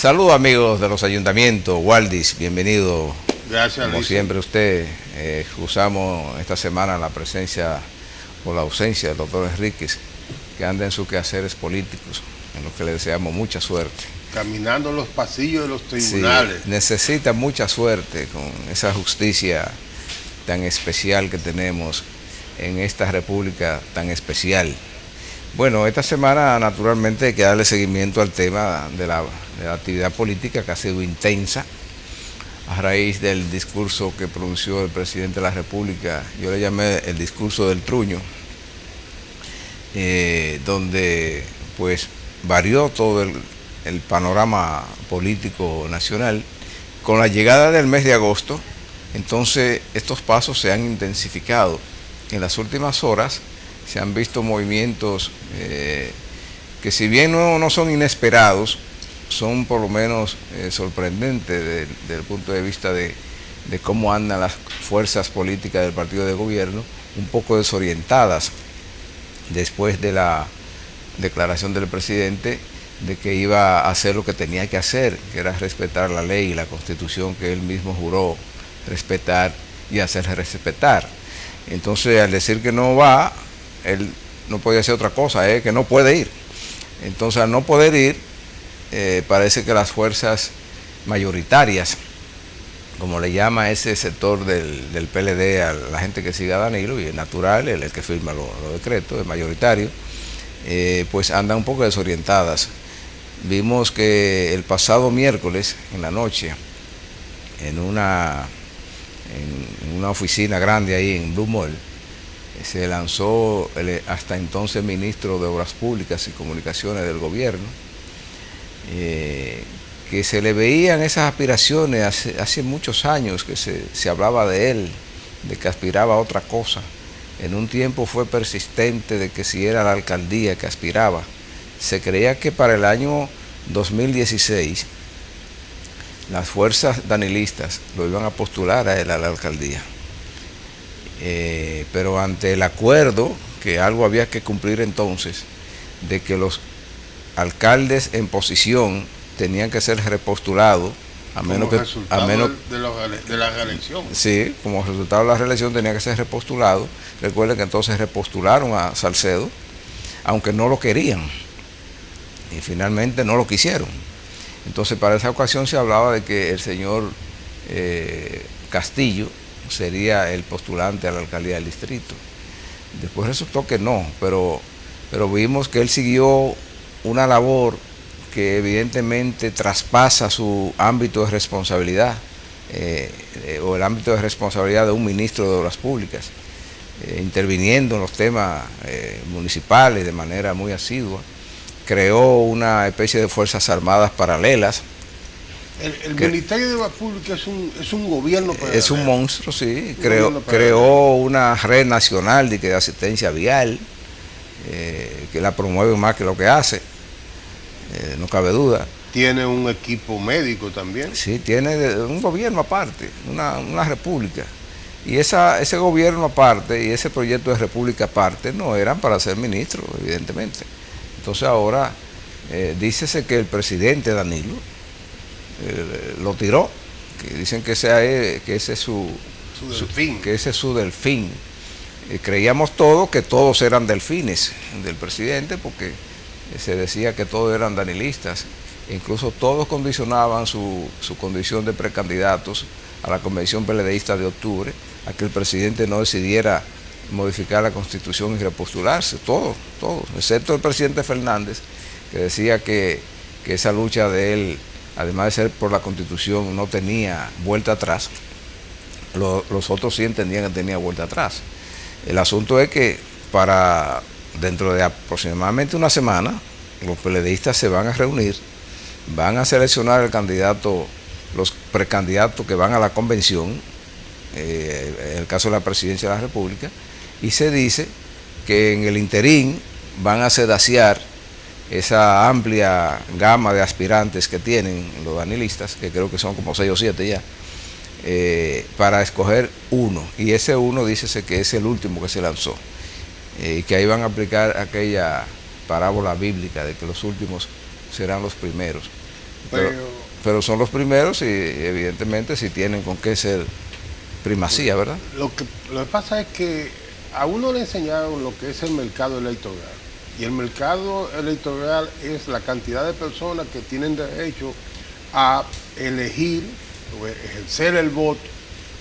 Saludos amigos de los ayuntamientos, Waldis, bienvenido. Gracias, como Luis. siempre usted, excusamos esta semana la presencia o la ausencia del doctor Enríquez, que anda en sus quehaceres políticos, en los que le deseamos mucha suerte. Caminando los pasillos de los tribunales. Sí, necesita mucha suerte con esa justicia tan especial que tenemos en esta república tan especial. Bueno, esta semana naturalmente hay que darle seguimiento al tema de la actividad política, que ha sido intensa a raíz del discurso que pronunció el presidente de la República. Yo le llamé el discurso del truño, donde pues varió todo el panorama político nacional. Con la llegada del mes de agosto, entonces estos pasos se han intensificado. En las últimas horas se han visto movimientos que, si bien no son inesperados, son por lo menos sorprendentes desde el punto de vista de cómo andan las fuerzas políticas del partido de gobierno, un poco desorientadas después de la declaración del presidente de que iba a hacer lo que tenía que hacer, que era respetar la ley y la Constitución que él mismo juró respetar y hacer respetar. Entonces, al decir que no va, él no podía hacer otra cosa, que no puede ir. Entonces, al no poder ir, parece que las fuerzas mayoritarias, como le llama ese sector del PLD a la gente que sigue a Danilo, y es natural, el que firma los decretos, es mayoritario, pues andan un poco desorientadas. Vimos que el pasado miércoles, en la noche, en una oficina grande ahí en Blue Mall, se lanzó el hasta entonces ministro de Obras Públicas y Comunicaciones del gobierno, que se le veían esas aspiraciones hace muchos años, que se hablaba de él, de que aspiraba a otra cosa. En un tiempo fue persistente de que si era la alcaldía que aspiraba. Se creía que para el año 2016 las fuerzas danilistas lo iban a postular a él a la alcaldía. Pero ante el acuerdo, que algo había que cumplir entonces, de que los alcaldes en posición tenían que ser repostulados, de la reelección. Sí, como resultado de la reelección tenía que ser repostulado. Recuerden que entonces repostularon a Salcedo, aunque no lo querían, y finalmente no lo quisieron. Entonces, para esa ocasión se hablaba de que el señor Castillo sería el postulante a la alcaldía del distrito. Después resultó que no, pero vimos que él siguió una labor que evidentemente traspasa su ámbito de responsabilidad, o el ámbito de responsabilidad de un ministro de Obras Públicas, interviniendo en los temas municipales de manera muy asidua. Creó una especie de fuerzas armadas paralelas. El Ministerio de Obras Públicas es un gobierno paralelo. Es un monstruo, sí. Creó una red nacional de asistencia vial, que la promueve más que lo que hace, no cabe duda. Tiene un equipo médico también. Sí, tiene un gobierno aparte, una república. Y ese gobierno aparte y ese proyecto de república aparte no eran para ser ministro, evidentemente. Entonces ahora dícese que el presidente Danilo lo tiró, que dicen que ese es su delfín. Creíamos todos que todos eran delfines del presidente, porque se decía que todos eran danilistas. Incluso todos condicionaban su condición de precandidatos a la convención PLDista de octubre, a que el presidente no decidiera modificar la Constitución y repostularse, todos, excepto el presidente Fernández, que decía que esa lucha de él, además de ser por la Constitución, no tenía vuelta atrás. Los otros sí entendían que tenía vuelta atrás. El asunto es que dentro de aproximadamente una semana, los PLDistas se van a reunir, van a seleccionar el candidato, los precandidatos que van a la convención, en el caso de la presidencia de la República, y se dice que en el interín van a sedaciar esa amplia gama de aspirantes que tienen los danilistas, que creo que son como 6 o 7 ya, para escoger uno, y ese uno dícese que es el último que se lanzó, y que ahí van a aplicar aquella parábola bíblica de que los últimos serán los primeros. Pero pero son los primeros y evidentemente si tienen con qué ser primacía, ¿verdad? Lo que pasa es que a uno le enseñaron lo que es el mercado electoral. Y el mercado electoral es la cantidad de personas que tienen derecho a elegir o ejercer el voto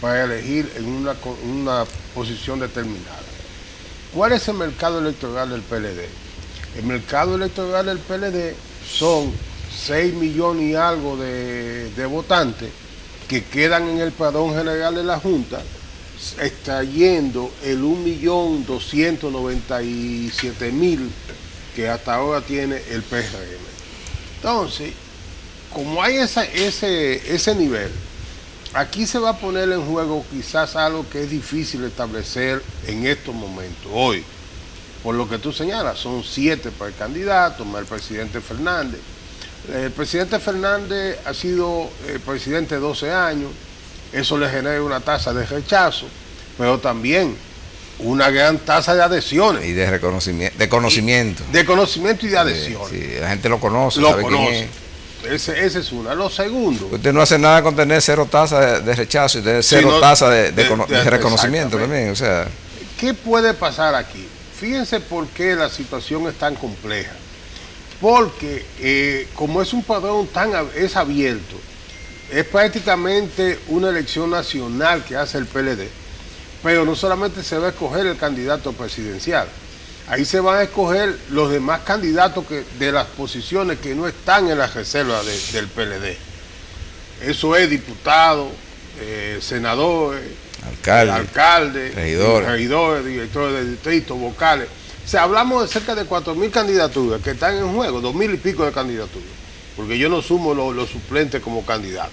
para elegir en una posición determinada. ¿Cuál es el mercado electoral del PLD? El mercado electoral del PLD son 6 millones y algo de votantes que quedan en el padrón general de la Junta, extrayendo el 1.297.000 que hasta ahora tiene el PRM. Entonces, como hay ese nivel, aquí se va a poner en juego quizás algo que es difícil establecer en estos momentos, hoy. Por lo que tú señalas, son 7 para el candidato, más el presidente Fernández. El presidente Fernández ha sido presidente 12 años, eso le genera una tasa de rechazo, pero también una gran tasa de adhesiones. Y de reconocimiento, de conocimiento. De conocimiento y de adhesiones. Sí, la gente lo conoce, sabe quién es. Ese es una. Lo segundo. Usted no hace nada con tener 0 tasa de rechazo y tener 0 tasa de reconocimiento también. O sea, ¿qué puede pasar aquí? Fíjense por qué la situación es tan compleja. Porque como es un padrón es abierto, es prácticamente una elección nacional que hace el PLD, pero no solamente se va a escoger el candidato presidencial, ahí se van a escoger los demás candidatos de las posiciones que no están en la reserva del PLD. Eso es diputados, senadores, alcaldes, regidores, directores de distrito, vocales. O sea, hablamos de cerca de 4.000 candidaturas que están en juego, 2.000 y pico de candidaturas, porque yo no sumo los suplentes como candidatos.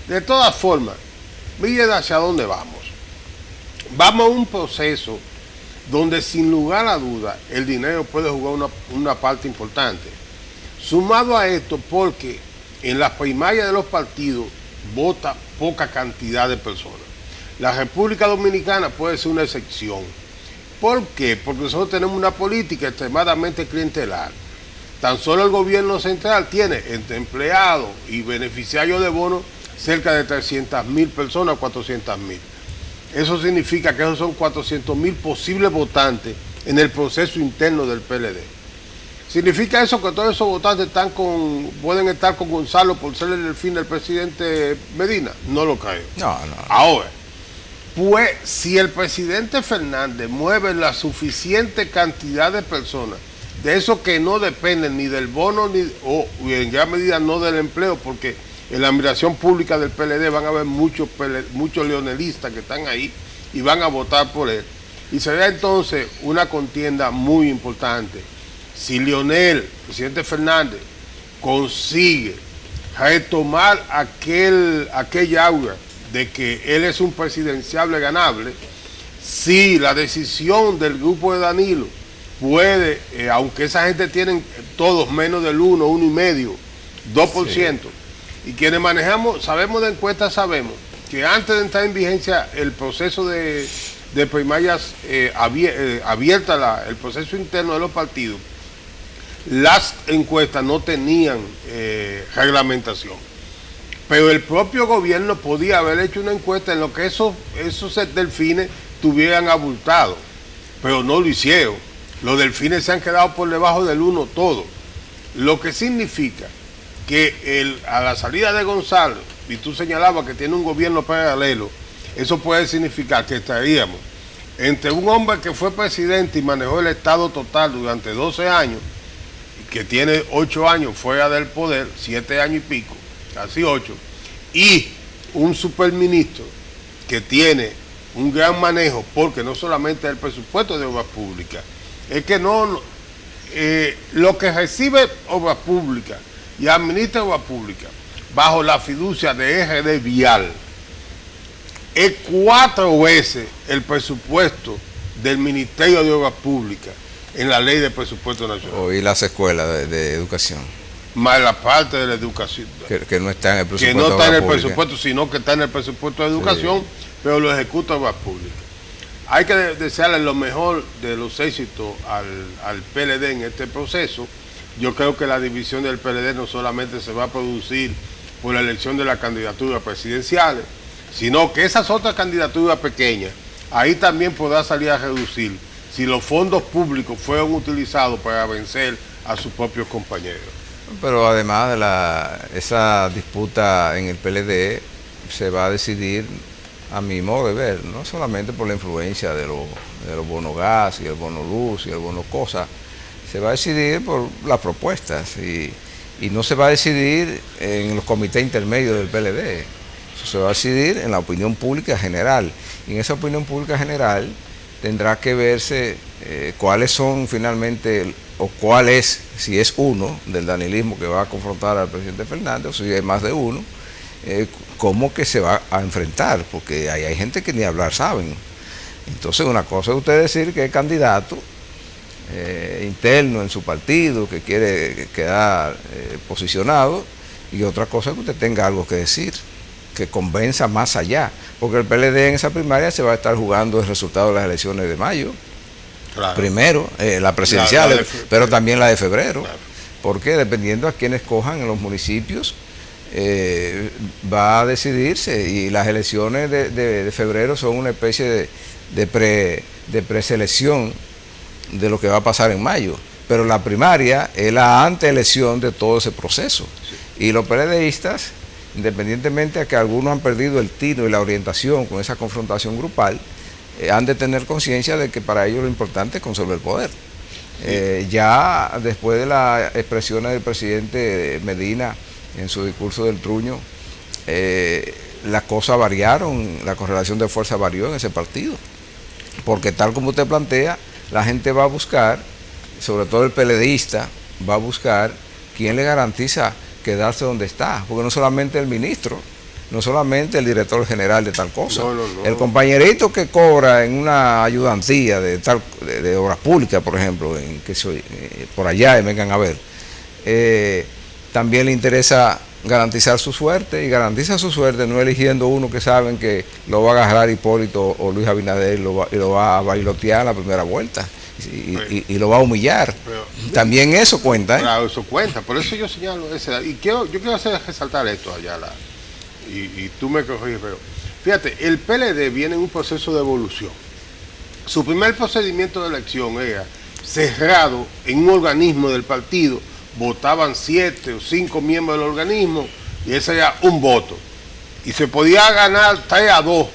De todas formas, miren hacia dónde vamos. Vamos a un proceso donde sin lugar a duda el dinero puede jugar una parte importante. Sumado a esto, porque en las primarias de los partidos vota poca cantidad de personas. La República Dominicana puede ser una excepción. ¿Por qué? Porque nosotros tenemos una política extremadamente clientelar. Tan solo el gobierno central tiene entre empleados y beneficiarios de bonos cerca de 300.000 personas, 400.000. Eso significa que esos son 400.000 posibles votantes en el proceso interno del PLD. ¿Significa eso que todos esos votantes pueden estar con Gonzalo por ser el fin del presidente Medina? No lo creo. No. Ahora, pues si el presidente Fernández mueve la suficiente cantidad de personas, de eso que no dependen ni del bono o en gran medida no del empleo, porque en la admiración pública del PLD van a haber muchos leonelistas que están ahí y van a votar por él. Y será entonces una contienda muy importante. Si Leonel, presidente Fernández, consigue retomar aquella aura de que él es un presidenciable ganable, si la decisión del grupo de Danilo puede, aunque esa gente tienen todos menos del 1,5%, 2%, sí. Y quienes manejamos, sabemos de encuestas, sabemos que antes de entrar en vigencia el proceso de primarias abierta, el proceso interno de los partidos, las encuestas no tenían reglamentación. Pero el propio gobierno podía haber hecho una encuesta en lo que esos delfines tuvieran abultado, pero no lo hicieron. Los delfines se han quedado por debajo del 1 todo, lo que significa que a la salida de Gonzalo, y tú señalabas que tiene un gobierno paralelo, eso puede significar que estaríamos entre un hombre que fue presidente y manejó el Estado total durante 12 años, que tiene 8 años fuera del poder, 7 años y pico, casi 8, y un superministro que tiene un gran manejo, porque no solamente el presupuesto de obras públicas, es que lo que recibe obras públicas y administra obras públicas bajo la fiducia de RD Vial es 4 veces el presupuesto del Ministerio de Obras Públicas en la ley de presupuesto nacional. Y las escuelas de educación. Más la parte de la educación. Que no está en el presupuesto. Que no está en el presupuesto, sino que está en el presupuesto de educación, sí. Pero lo ejecuta Obras Públicas. Hay que desearle lo mejor de los éxitos al PLD en este proceso. Yo creo que la división del PLD no solamente se va a producir por la elección de las candidaturas presidenciales, sino que esas otras candidaturas pequeñas, ahí también podrá salir a reducir si los fondos públicos fueron utilizados para vencer a sus propios compañeros. Pero además de esa disputa en el PLD se va a decidir, a mi modo de ver, no solamente por la influencia de los bonos gas y el bono luz y el bono cosa, se va a decidir por las propuestas y no se va a decidir en los comités intermedios del PLD. Eso se va a decidir en la opinión pública general. Y en esa opinión pública general tendrá que verse cuáles son finalmente, o cuál es, si es uno del danilismo que va a confrontar al presidente Fernández, o si hay más de uno, cómo que se va a enfrentar, porque hay gente que ni hablar saben. Entonces una cosa es usted decir que es candidato interno en su partido, que quiere quedar posicionado, y otra cosa es que usted tenga algo que decir, que convenza más allá, porque el PLD en esa primaria se va a estar jugando el resultado de las elecciones de mayo, claro. Primero, la presidencial, pero también la de febrero, claro. Porque dependiendo a quienes cojan en los municipios, va a decidirse, y las elecciones de febrero son una especie de preselección de lo que va a pasar en mayo, pero la primaria es la anteelección de todo ese proceso, sí. Y los PLDistas, independientemente de que algunos han perdido el tino y la orientación con esa confrontación grupal, han de tener conciencia de que para ellos lo importante es conservar el poder. Ya después de las expresiones del presidente Medina en su discurso del Truño, las cosas variaron, la correlación de fuerza varió en ese partido, porque tal como usted plantea, la gente va a buscar, sobre todo el PLDista, va a buscar quién le garantiza quedarse donde está, porque no solamente el ministro, no solamente el director general de tal cosa, no. El compañerito que cobra en una ayudantía de obras públicas, por ejemplo, por allá, y vengan a ver, también le interesa garantizar su suerte, y garantiza su suerte no eligiendo uno que saben que lo va a agarrar Hipólito o Luis Abinader y lo va a bailotear a la primera vuelta y lo va a humillar. Pero, también eso cuenta, ¿eh? Claro, eso cuenta, por eso yo señalo ese. Y yo quiero resaltar esto, Ayala, y tú me corriges, pero fíjate, el PLD viene en un proceso de evolución. Su primer procedimiento de elección era cerrado en un organismo del partido, votaban 7 o 5 miembros del organismo y ese era un voto, y se podía ganar 3-2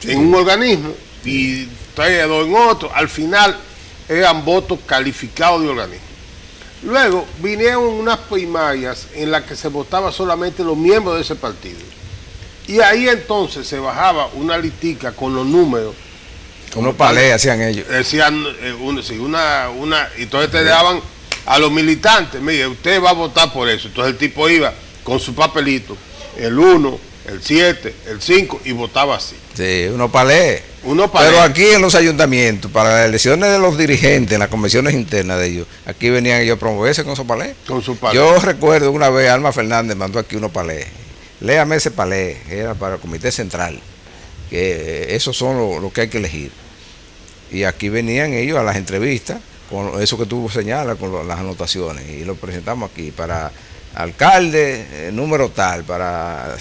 en un organismo y 3-2 en otro. Al final eran votos calificados de organismo. Luego vinieron unas primarias en las que se votaba solamente los miembros de ese partido, y ahí entonces se bajaba una listica con los números, unos palés hacían ellos, decían y entonces te daban a los militantes, mire, usted va a votar por eso. Entonces el tipo iba con su papelito, el 1, el 7, el 5, y votaba así. Sí, unos palés. Pero aquí en los ayuntamientos, para las elecciones de los dirigentes, en las convenciones internas de ellos, aquí venían ellos a promoverse con su palés. Yo recuerdo una vez, Alma Fernández mandó aquí unos palés. Léame ese palé, era para el comité central, que esos son lo que hay que elegir. Y aquí venían ellos a las entrevistas, con eso que tú señalas, con las anotaciones, y lo presentamos aquí para alcalde, número tal, para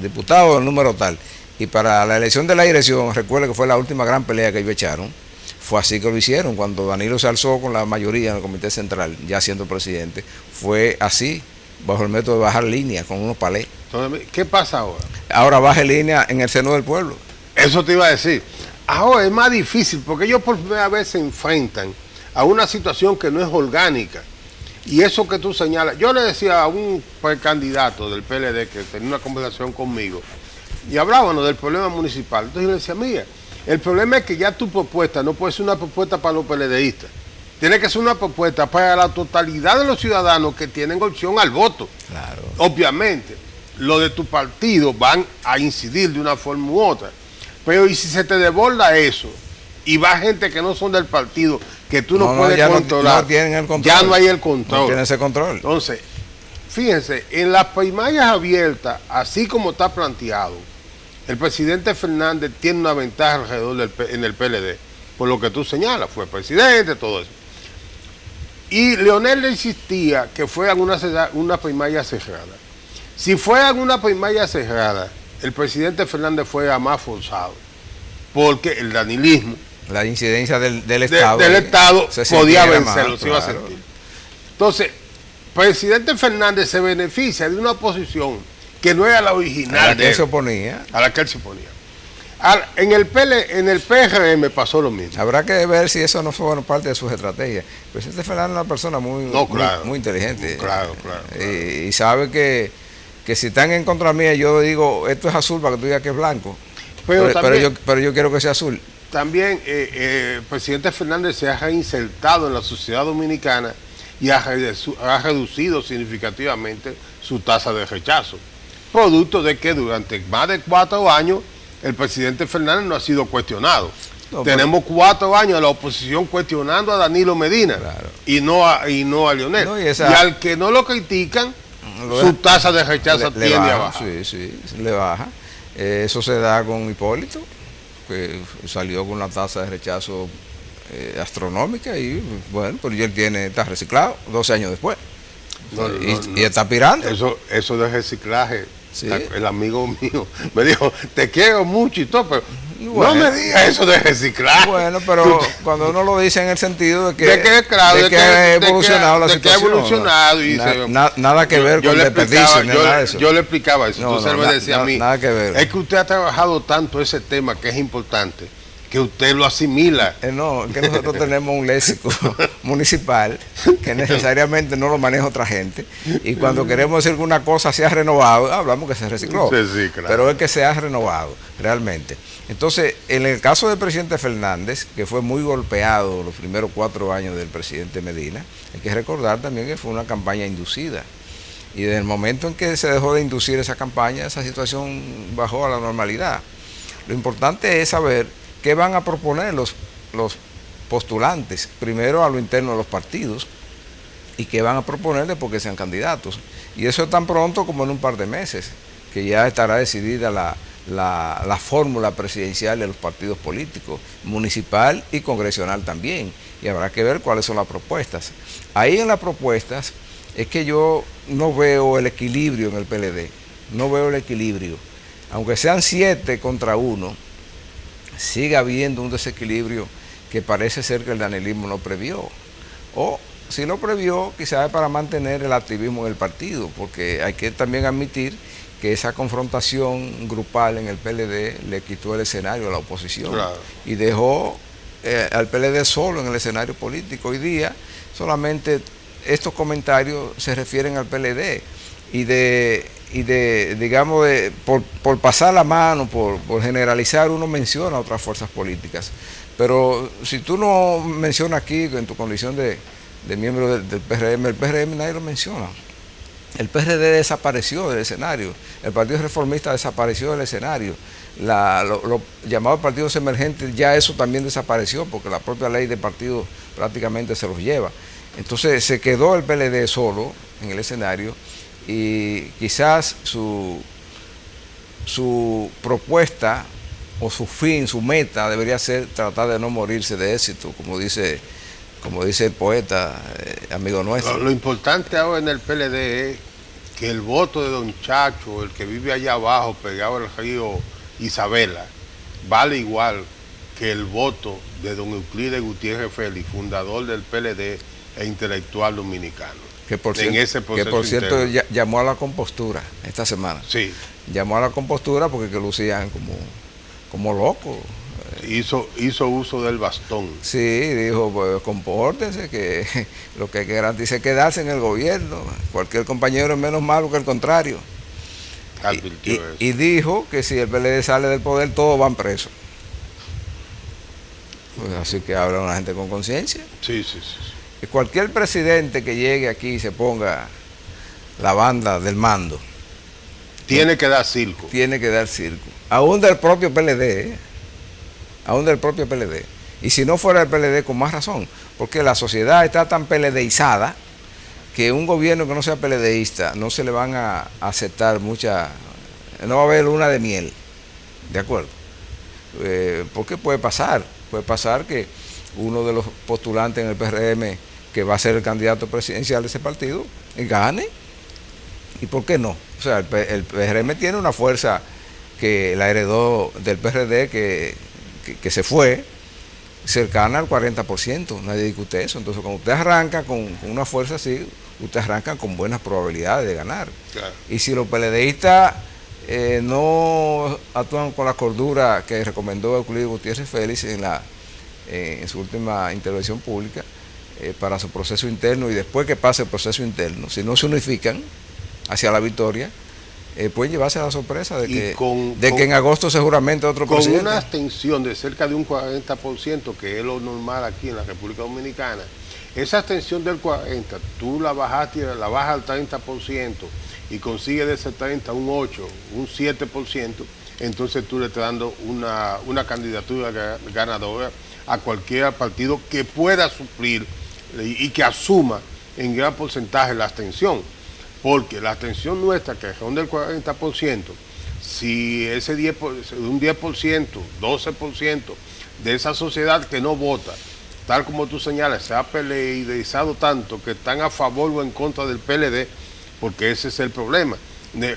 diputado, el número tal, y para la elección de la dirección. Recuerda que fue la última gran pelea que ellos echaron, fue así que lo hicieron, cuando Danilo se alzó con la mayoría en el comité central, ya siendo presidente, fue así, bajo el método de bajar línea, con unos palés. Entonces, ¿qué pasa ahora? Ahora baja línea en el seno del pueblo. Eso te iba a decir. Ahora es más difícil, porque ellos por primera vez se enfrentan a una situación que no es orgánica. Y eso que tú señalas, yo le decía a un precandidato del PLD que tenía una conversación conmigo, y hablábamos del problema municipal. Entonces yo le decía, mira, el problema es que ya tu propuesta no puede ser una propuesta para los PLDistas. Tiene que ser una propuesta para la totalidad de los ciudadanos que tienen opción al voto. Claro. Obviamente, lo de tu partido van a incidir de una forma u otra. Pero y si se te desborda eso, y va gente que no son del partido, que tú no puedes controlar, no tienen el control, ya no hay el control. No tienen ese control. Entonces, fíjense, en las primarias abiertas, así como está planteado, el presidente Fernández tiene una ventaja alrededor en el PLD, por lo que tú señalas, fue presidente, todo eso. Y Leonel le insistía que fueran una primaria cerrada. Si fue en una primaria cerrada, el presidente Fernández fue a más forzado, porque el danilismo, la incidencia del Estado, del Estado podía vencerlo, más, se iba a claro. sentir. Entonces, presidente Fernández se beneficia de una oposición que no era la original a la de que él, se oponía. a la que él se oponía. En el PRM pasó lo mismo. Habrá que ver si eso no fue parte de sus estrategias. El presidente Fernández es una persona muy inteligente. Claro. Y sabe que si están en contra mía, yo digo, esto es azul para que tú digas que es blanco. Pero yo quiero que sea azul. También el presidente Fernández se ha reinsertado en la sociedad dominicana y ha reducido significativamente su tasa de rechazo, producto de que durante más de 4 años el presidente Fernández no ha sido cuestionado. Tenemos 4 años la oposición cuestionando a Danilo Medina, claro, y no a Leonel. No, y al que no lo critican, su tasa de rechazo tiende a bajar. Sí, le baja. Eso se da con Hipólito, que salió con una tasa de rechazo astronómica y bueno, pero él está reciclado 12 años después. Y está aspirando. Eso de reciclaje, sí. El amigo mío me dijo, te quiero mucho y todo, pero bueno, no me digas eso de reciclaje. Bueno, pero cuando uno lo dice en el sentido de que ha evolucionado la situación. Nada que ver con desperdicio, nada de eso. Yo le explicaba eso, entonces él me decía a mí, nada que ver. Es que usted ha trabajado tanto ese tema que es importante, que usted lo asimila. No, que nosotros tenemos un léxico municipal que necesariamente no lo maneja otra gente, y cuando queremos decir que una cosa se ha renovado, hablamos que se recicló, sí, claro, pero es que se ha renovado realmente. Entonces, en el caso del presidente Fernández, que fue muy golpeado los primeros 4 años del presidente Medina, hay que recordar también que fue una campaña inducida, y desde el momento en que se dejó de inducir esa campaña, esa situación bajó a la normalidad. Lo importante es saber qué van a proponer los postulantes, primero a lo interno de los partidos, y qué van a proponerles porque sean candidatos. Y eso es tan pronto como en un par de meses, que ya estará decidida la fórmula presidencial de los partidos políticos, municipal y congresional también, y habrá que ver cuáles son las propuestas. Ahí en las propuestas es que yo no veo el equilibrio en el PLD, no veo el equilibrio. Aunque sean 7 contra 1, sigue habiendo un desequilibrio que parece ser que el danilismo no previó. O si lo previó, quizás es para mantener el activismo en el partido, porque hay que también admitir que esa confrontación grupal en el PLD le quitó el escenario a la oposición, claro, y dejó al PLD solo en el escenario político. Hoy día solamente estos comentarios se refieren al PLD digamos, por pasar la mano, por generalizar, uno menciona otras fuerzas políticas. Pero si tú no mencionas aquí en tu condición de miembro del PRM, el PRM nadie lo menciona. El PRD desapareció del escenario, el Partido Reformista desapareció del escenario, los llamados partidos emergentes, ya eso también desapareció porque la propia ley de partidos prácticamente se los lleva. Entonces se quedó el PLD solo en el escenario, y quizás su propuesta o su fin, su meta debería ser tratar de no morirse de éxito, como dice el poeta, amigo nuestro. Lo importante ahora en el PLD es que el voto de don Chacho, el que vive allá abajo, pegado al río Isabela, vale igual que el voto de don Euclides Gutiérrez Félix, fundador del PLD e intelectual dominicano. Que por cierto llamó a la compostura esta semana. Sí. Llamó a la compostura porque que lucían como locos. Hizo uso del bastón. Sí, dijo, pues compórtense, que lo que hay que garantizar es quedarse en el gobierno. Cualquier compañero es menos malo que el contrario. Y dijo que si el PLD sale del poder, todos van presos. Pues así que habla una gente con conciencia. Sí. Cualquier presidente que llegue aquí y se ponga la banda del mando, tiene que dar circo. Tiene que dar circo. Aún del propio PLD, aún del propio PLD. Y si no fuera el PLD, con más razón, porque la sociedad está tan PLDizada que un gobierno que no sea PLDista no se le van a aceptar no va a haber luna de miel, ¿de acuerdo? Porque puede pasar que uno de los postulantes en el PRM, que va a ser el candidato presidencial de ese partido, gane. ¿Y por qué no? O sea, el PRM tiene una fuerza que la heredó del PRD que se fue cercana al 40%, nadie discute eso. Entonces, cuando usted arranca con una fuerza así, usted arranca con buenas probabilidades de ganar. Claro. Y si los PLDistas no actúan con la cordura que recomendó Euclides Gutiérrez Félix en su última intervención pública para su proceso interno, y después que pase el proceso interno, si no se unifican hacia la victoria, pueden llevarse a la sorpresa de que en agosto seguramente otro presidente. Con una abstención de cerca de un 40%, que es lo normal aquí en la República Dominicana, esa abstención del 40%, tú la bajas al 30% y consigues de ese 30 un 8, un 7%, entonces tú le estás dando una candidatura ganadora a cualquier partido que pueda suplir y que asuma en gran porcentaje la abstención. Porque la abstención nuestra, que ronda el 40%, si ese un 10%, 12% de esa sociedad que no vota, tal como tú señalas, se ha peleizado tanto que están a favor o en contra del PLD, porque ese es el problema.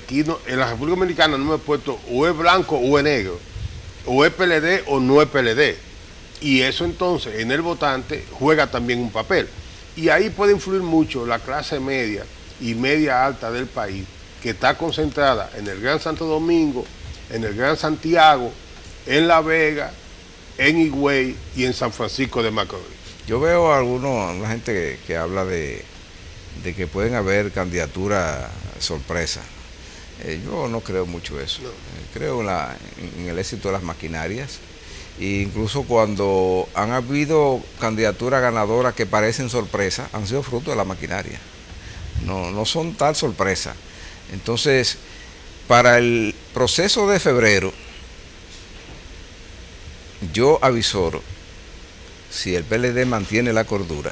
Aquí en la República Dominicana no me he puesto o es blanco o es negro, o es PLD o no es PLD. Y eso entonces en el votante juega también un papel. Y ahí puede influir mucho la clase media y media alta del país, que está concentrada en el Gran Santo Domingo, en el Gran Santiago, en La Vega, en Higüey y en San Francisco de Macorís. Yo veo a alguna gente que habla de que pueden haber candidaturas sorpresa. Yo no creo mucho eso. No. Creo en el éxito de las maquinarias. E incluso cuando han habido candidaturas ganadoras que parecen sorpresa, han sido fruto de la maquinaria. No son tal sorpresa. Entonces, para el proceso de febrero, yo avisoro, si el PLD mantiene la cordura,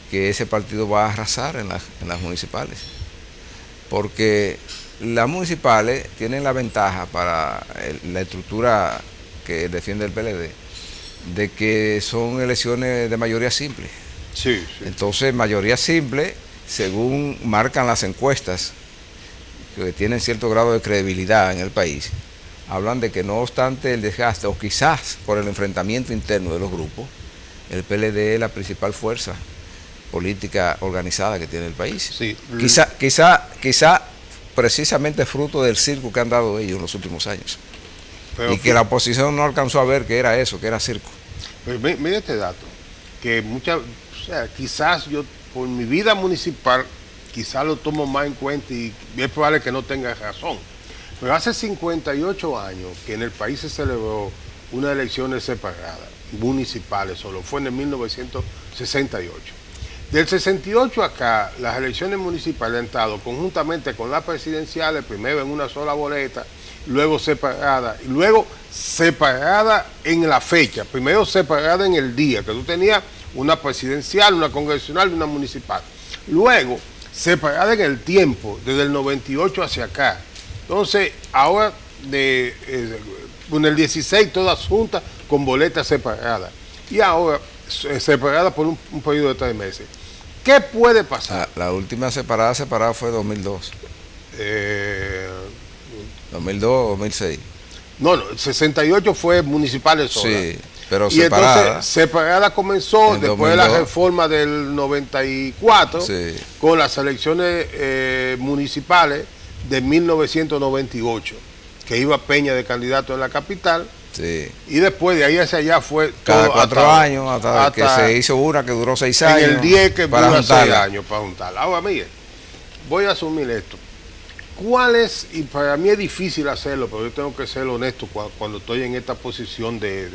que ese partido va a arrasar en las municipales. Porque las municipales tienen la ventaja para la estructura que defiende el PLD, de que son elecciones de mayoría simple. Sí, sí. Entonces, mayoría simple, según marcan las encuestas, que tienen cierto grado de credibilidad en el país, hablan de que no obstante el desgaste, o quizás por el enfrentamiento interno de los grupos, el PLD es la principal fuerza política organizada que tiene el país. Sí. Quizá precisamente fruto del circo que han dado ellos en los últimos años. Pero y que la oposición no alcanzó a ver que era eso, que era circo. Mira este dato, que quizás yo por mi vida municipal quizás lo tomo más en cuenta y es probable que no tenga razón. Pero hace 58 años que en el país se celebró unas elecciones separadas, municipales solo, fue en el 1968. Del 68 acá, las elecciones municipales han estado conjuntamente con las presidenciales, primero en una sola boleta, luego separada, y luego separada en la fecha, primero separada en el día, que tú tenías una presidencial, una congresional y una municipal. Luego, separada en el tiempo, desde el 98 hacia acá. Entonces, ahora, en el 16, todas juntas con boletas separadas. Y ahora, separadas por un periodo de 3 meses. ¿Qué puede pasar? La última separada fue 2002. 2002 o 2006. No, 68 fue municipales solas. Sí, pero separada. Y entonces separada comenzó después de la reforma del 94, sí, con las elecciones municipales de 1998, que iba Peña de candidato en la capital. Sí. Y después de ahí hacia allá fue cada 4 años, hasta que se hizo una que duró 6 años. En el 10 que duró 6 años para juntarla. Ahora, mire, voy a asumir esto. ¿Cuál es? Y para mí es difícil hacerlo, pero yo tengo que ser honesto cuando estoy en esta posición de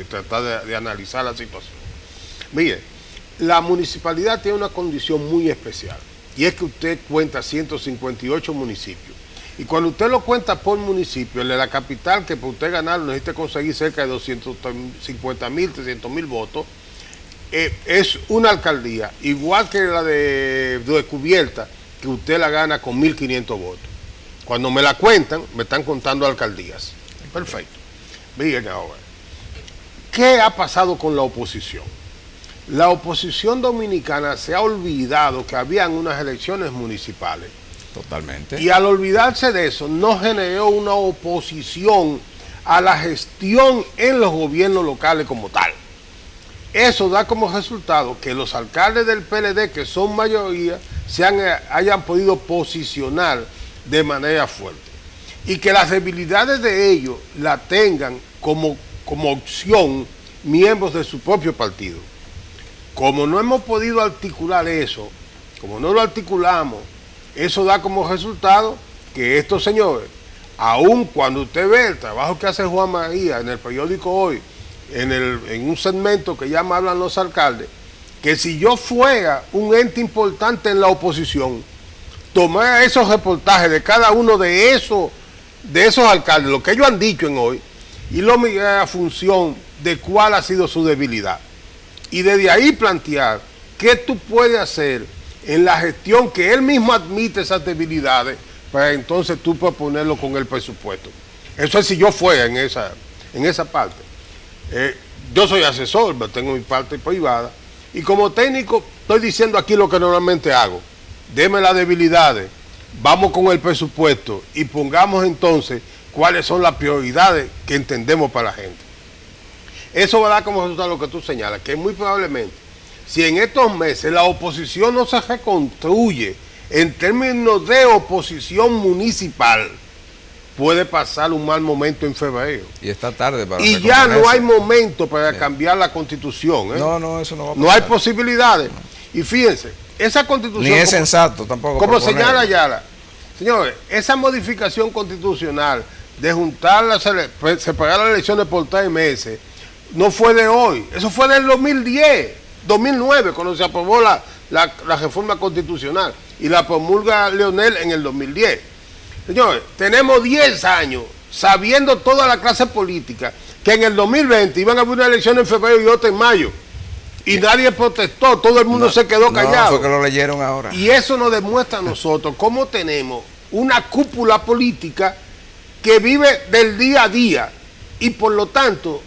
tratar de analizar la situación. Mire, la municipalidad tiene una condición muy especial, y es que usted cuenta 158 municipios. Y cuando usted lo cuenta por municipio, el de la capital, que para usted ganar necesita conseguir cerca de 250,000, 300,000 votos, es una alcaldía, igual que la de Descubierta, que usted la gana con 1.500 votos. Cuando me la cuentan, me están contando alcaldías. Perfecto. Miren ahora, ¿qué ha pasado con la oposición? La oposición dominicana se ha olvidado que habían unas elecciones municipales Totalmente. Y al olvidarse de eso, no generó una oposición a la gestión en los gobiernos locales como tal. Eso da como resultado que los alcaldes del PLD, que son mayoría, hayan podido posicionar de manera fuerte. Y que las debilidades de ellos la tengan como opción miembros de su propio partido. Como no hemos podido articular eso, como no lo articulamos, eso da como resultado que estos señores, aun cuando usted ve el trabajo que hace Juan María en el periódico Hoy, en un segmento que ya me hablan los alcaldes, que si yo fuera un ente importante en la oposición, tomara esos reportajes de cada uno de esos alcaldes, lo que ellos han dicho en Hoy, y lo mirara a función de cuál ha sido su debilidad. Y desde ahí plantear qué tú puedes hacer en la gestión que él mismo admite esas debilidades, para entonces tú proponerlo con el presupuesto. Eso es si yo fuera en esa parte. Yo soy asesor, tengo mi parte privada, y como técnico estoy diciendo aquí lo que normalmente hago. Deme las debilidades, vamos con el presupuesto y pongamos entonces cuáles son las prioridades que entendemos para la gente. Eso va a dar como resultado lo que tú señalas, que muy probablemente, si en estos meses la oposición no se reconstruye en términos de oposición municipal, puede pasar un mal momento en febrero. Y está tarde para y ya no hay momento para cambiar la constitución. No, eso no va a pasar. No hay posibilidades. Y fíjense, esa constitución... Ni es sensato tampoco. Como señala Ayala, señores, esa modificación constitucional de juntar separar las elecciones por 3 meses, no fue de hoy. Eso fue del 2010, 2009, cuando se aprobó la reforma constitucional. Y la promulga Leonel en el 2010. Señores, tenemos 10 años sabiendo toda la clase política que en el 2020 iban a haber una elección en febrero y otra en mayo. Y nadie protestó, todo el mundo se quedó callado. No, fue que lo leyeron ahora. Y eso nos demuestra a nosotros cómo tenemos una cúpula política que vive del día a día y por lo tanto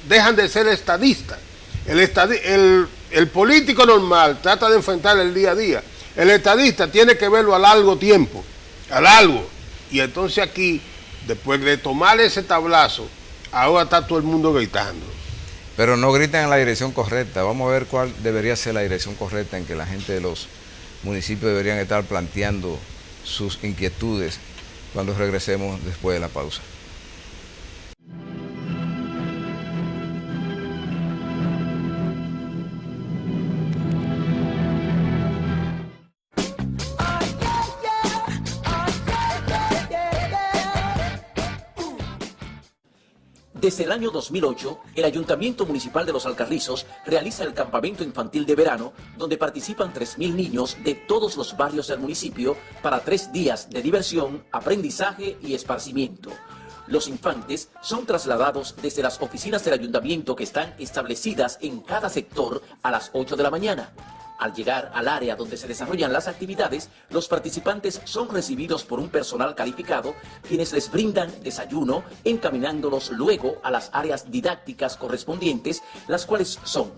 dejan de ser estadistas. El político normal trata de enfrentar el día a día. El estadista tiene que verlo a largo tiempo, a largo. Y entonces aquí, después de tomar ese tablazo, ahora está todo el mundo gritando. Pero no gritan en la dirección correcta. Vamos a ver cuál debería ser la dirección correcta en que la gente de los municipios deberían estar planteando sus inquietudes cuando regresemos después de la pausa. Desde el año 2008, el Ayuntamiento Municipal de Los Alcarrizos realiza el campamento infantil de verano, donde participan 3.000 niños de todos los barrios del municipio para 3 días de diversión, aprendizaje y esparcimiento. Los infantes son trasladados desde las oficinas del ayuntamiento que están establecidas en cada sector a las 8 de la mañana. Al llegar al área donde se desarrollan las actividades, los participantes son recibidos por un personal calificado, quienes les brindan desayuno, encaminándolos luego a las áreas didácticas correspondientes, las cuales son: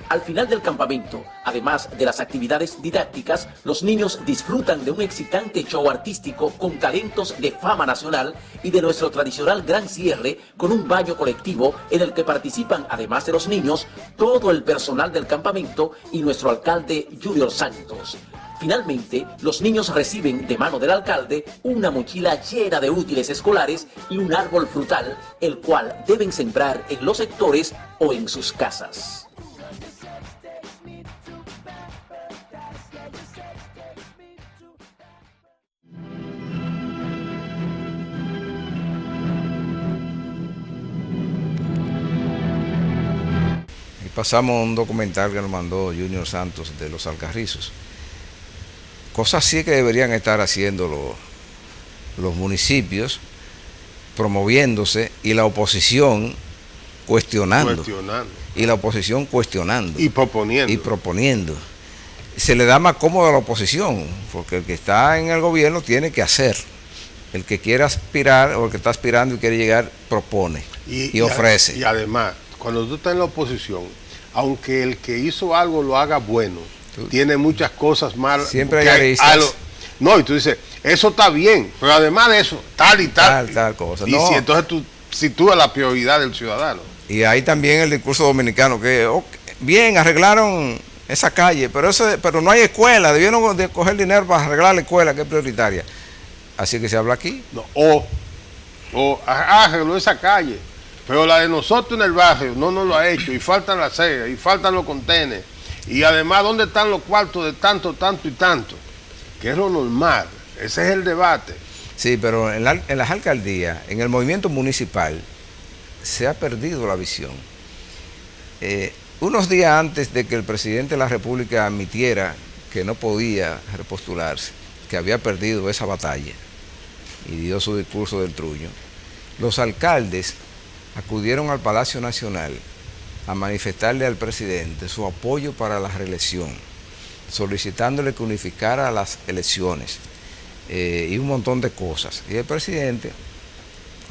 al final del campamento, además de las actividades didácticas, los niños disfrutan de un excitante show artístico con talentos de fama nacional y de nuestro tradicional gran cierre con un baño colectivo en el que participan, además de los niños, todo el personal del campamento y nuestro alcalde Junior Santos. Finalmente, los niños reciben de mano del alcalde una mochila llena de útiles escolares y un árbol frutal, el cual deben sembrar en los sectores o en sus casas. pasamos un documental que nos mandó Junior Santos de los Alcarrizos. Cosas así que deberían estar haciendo los municipios, promoviéndose, y la oposición cuestionando. Y la oposición cuestionando. Y proponiendo. Y proponiendo. Se le da más cómodo a la oposición, porque el que está en el gobierno tiene que hacer. El que quiere aspirar, o el que está aspirando y quiere llegar, propone y ofrece. Y además, cuando tú estás en la oposición, aunque el que hizo algo lo haga bueno, tiene muchas cosas malas. Siempre hay aristas. No, y tú dices, eso está bien, pero además de eso, tal y tal. Tal cosa. Y si entonces tú sitúas la prioridad del ciudadano. Y hay también el discurso dominicano, que bien, arreglaron esa calle, pero no hay escuela, debieron de coger dinero para arreglar la escuela, que es prioritaria. Así que se habla aquí. No, arregló esa calle, pero la de nosotros en el barrio no nos lo ha hecho, y faltan las cegas, y faltan los contenes, y además, ¿dónde están los cuartos de tanto, tanto y tanto? Que es lo normal, ese es el debate. Sí, pero en las alcaldías, en el movimiento municipal, se ha perdido la visión. Unos días antes de que el presidente de la República admitiera que no podía repostularse, que había perdido esa batalla, y dio su discurso del trullo, los alcaldes acudieron al Palacio Nacional a manifestarle al presidente su apoyo para la reelección, solicitándole que unificara las elecciones y un montón de cosas. Y el presidente,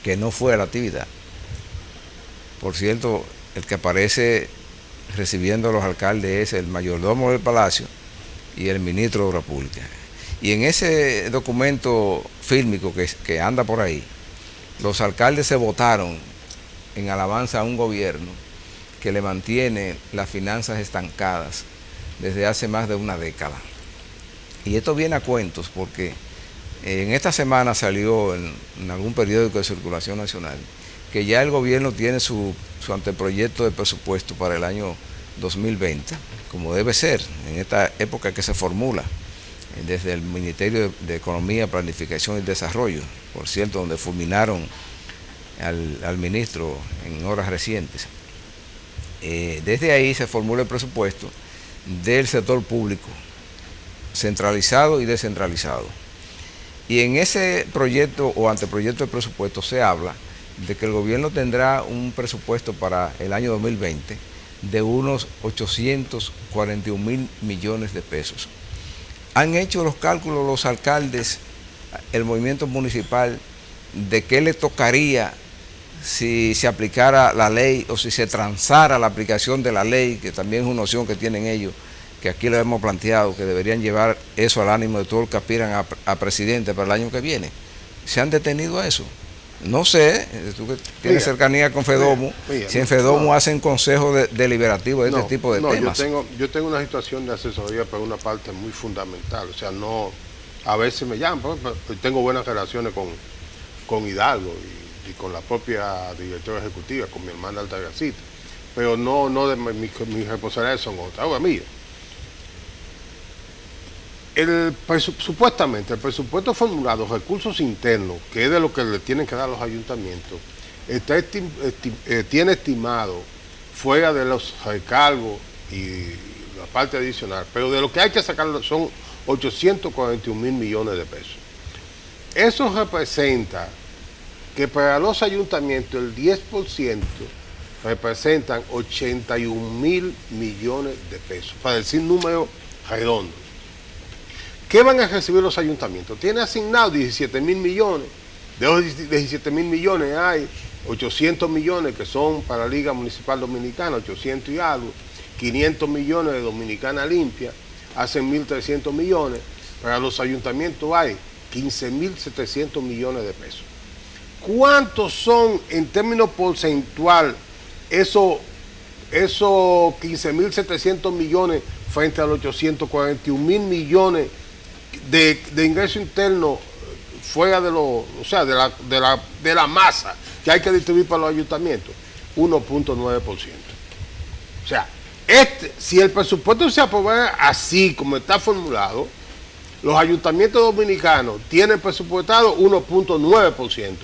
que no fue a la actividad, por cierto, el que aparece recibiendo a los alcaldes es el mayordomo del Palacio y el ministro de Obras Públicas. Y en ese documento fílmico que anda por ahí, los alcaldes se votaron en alabanza a un gobierno que le mantiene las finanzas estancadas desde hace más de una década. Y esto viene a cuentos porque en esta semana salió en algún periódico de circulación nacional que ya el gobierno tiene su anteproyecto de presupuesto para el año 2020, como debe ser, en esta época que se formula desde el Ministerio de Economía, Planificación y Desarrollo, por cierto, donde fulminaron al ministro en horas recientes. Desde ahí se formula el presupuesto del sector público, centralizado y descentralizado. Y en ese proyecto o anteproyecto de presupuesto se habla de que el gobierno tendrá un presupuesto para el año 2020 de unos 841.000 millones de pesos. Han hecho los cálculos los alcaldes, el movimiento municipal, de qué le tocaría si se aplicara la ley o si se transara la aplicación de la ley, que también es una opción que tienen ellos, que aquí lo hemos planteado, que deberían llevar eso al ánimo de todos los que aspiran a presidente para el año que viene. ¿Se han detenido a eso? No sé, tú que tienes cercanía con Fedomu, si en Fedomu hacen consejos deliberativos de este tipo de temas. Yo tengo una situación de asesoría para una parte muy fundamental, o sea, no, a veces me llaman, pero tengo buenas relaciones con Hidalgo y con la propia directora ejecutiva, con mi hermana Altagracita, pero no de mis responsabilidades son otras. Ahora, mira, supuestamente el presupuesto formulado, recursos internos, que es de lo que le tienen que dar los ayuntamientos, tiene estimado, fuera de los recargos y la parte adicional, pero de lo que hay que sacar son 841.000 millones de pesos. Eso representa que para los ayuntamientos el 10% representan 81.000 millones de pesos, para decir números redondos. ¿Qué van a recibir los ayuntamientos? Tiene asignado 17.000 millones. De esos 17.000 millones hay 800 millones que son para la Liga Municipal Dominicana, 800 y algo, 500 millones de Dominicana Limpia, hacen 1.300 millones. Para los ayuntamientos hay 15.700 millones de pesos. ¿Cuántos son en términos porcentual esos 15.700 millones frente a los 841.000 millones de ingreso interno fuera de de la masa que hay que distribuir para los ayuntamientos? 1.9%. O sea, si el presupuesto se aprueba así como está formulado, los ayuntamientos dominicanos tienen presupuestado 1.9%.